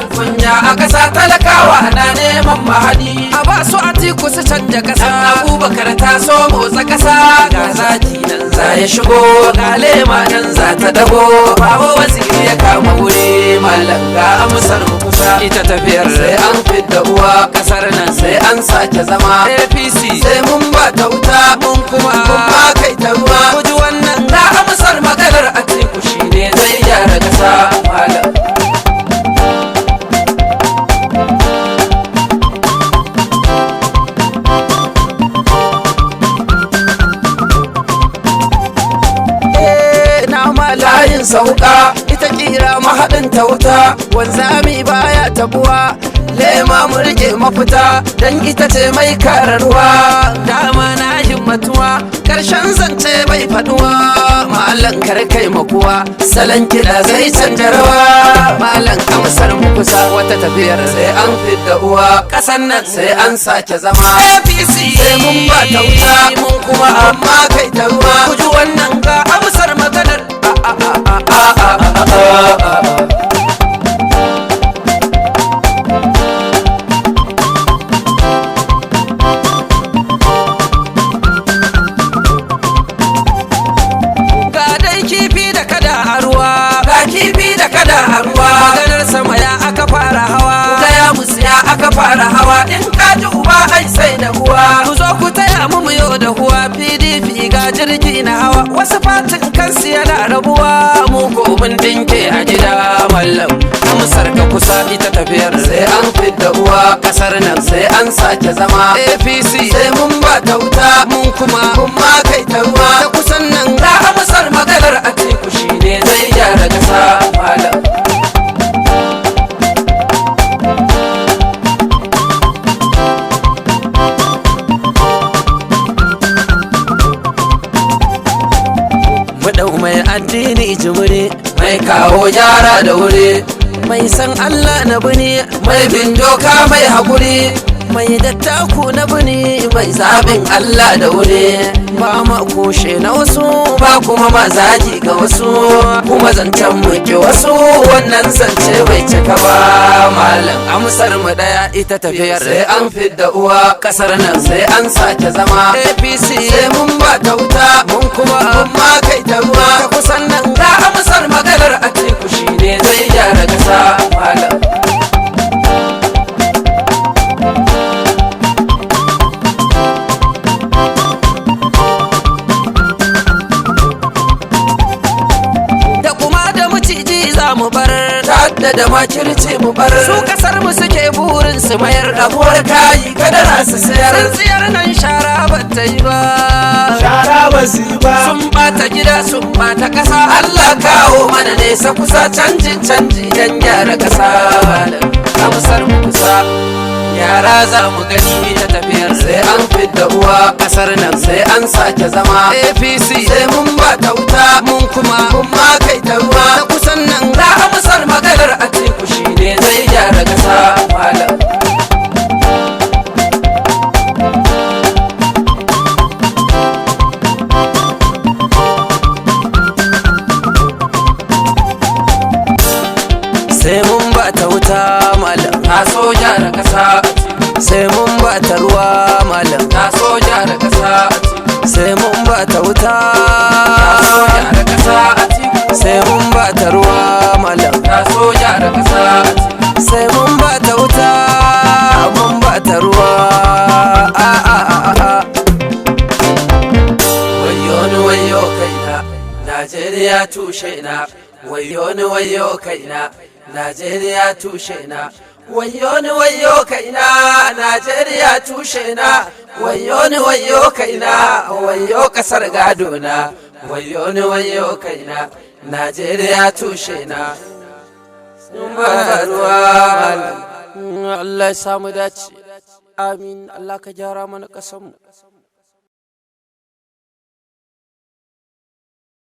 jin kunya a ƙasa talakawa na neman mahadi a ba su Atiku su canja ƙasa Abubakar ta so motsa ƙasa ga zaki nan za ya shigo ga lema nan za ta dago babu waziri ya kama wuri malam ga amsar mu kusa ita tafiyar sai an fidda uwa ƙasar nan sai an sake zama APC sai mun ba ta wuta mun kuma kai ta ruwa ku ji wannan ga amsar maganar Atiku shine zai gyara ƙasa malam layin sauka ita kira mahaɗin ta wuta wanzami baya tabuwa lema mu rike mafita dan ita ce mai kararwa dama na himmatuwa karshen zance bai faduwa malan karkai makuwa salon kiɗa zai canja rawa malan amsar mu kusa wata tafiyar sai an fidda uwa ƙasan nan sai an sake zama APC sai mun ba ta wuta mun kuma amma kai ta ruwa ku ji wannan ga amsar maganar ga dai kifi da kada a ruwa ga kifi da kada a ruwa maganar sama ya aka fara hawa gaya musu ya aka fara hawa in ka ji uba ai sai da huwa ku zo ku taya mu yo da huwa PDP ga jirgi na hawa wasu fatin kansu yana rabuwa mu ko mun dinke a gida mallam amsar ka kusa ita tafiyar sai an fidda uwa kasar nan sai an sake zama APC sai mun ba ta wuta mun kuma kai ta ruwa ta kusan nan ga amsar maganar Atiku shine zai gyara kasa mallam mai addini jimiri mai kawo gyara da wuri mai san Allah na bini mai bin doka mai haƙuri mai dattaku na bini mai zaɓin Allah da wuri ba ma kushe na wasu ba kuma mazaji ga wasu kuma zancen muke wasu wannan zance bai cika ba malam amsar mu daya ita tafiyar sai an fidda uwa ƙasar nan sai an sake zama APC sai mun ba ta wuta mun kuma kai ta ruwa ta kusan nan ga amsar maganar Atiku shine zai gyara ƙasa malam mu bar tadda da makirci mu bar su kasar mu suke burin su mayar abuwar kayi kadara su sayar tsiyar nan shara ba ta yi ba shara ba su ba sun bata gida sun bata kasa Allah kawo mana nesa kusa canji dan gyara kasa amsar mu kusa yara za mu gani ta tafiyar sai an fidda uwa kasar nan sai an sake zama APC sai mun ba ta wuta mun kuma kai ta ruwa ta kusan nan ga amsar maganar Atiku shine zai gyara kasa malam sai mun ba ta wuta malam na so gyara kasa sai mun ba ta ruwa malam na so gyara kasa sai mun ba ta wuta na so gyara kasa sai mun ba ta ruwa malam na so gyara kasa sai mun ba ta wuta mun ba ta ruwa wayo ni wayo kaina Najeriya tushe na wayo ni wayo kaina Najeriya tushe na wayo ni wayo kaina Najeriya tushe na wayo ni wayo kaina wayo kasar gado na wayo ni wayo kaina Najeriya tushe na ba ruwa Allah ya samu dace amin Allah ka gyara mana kasanmu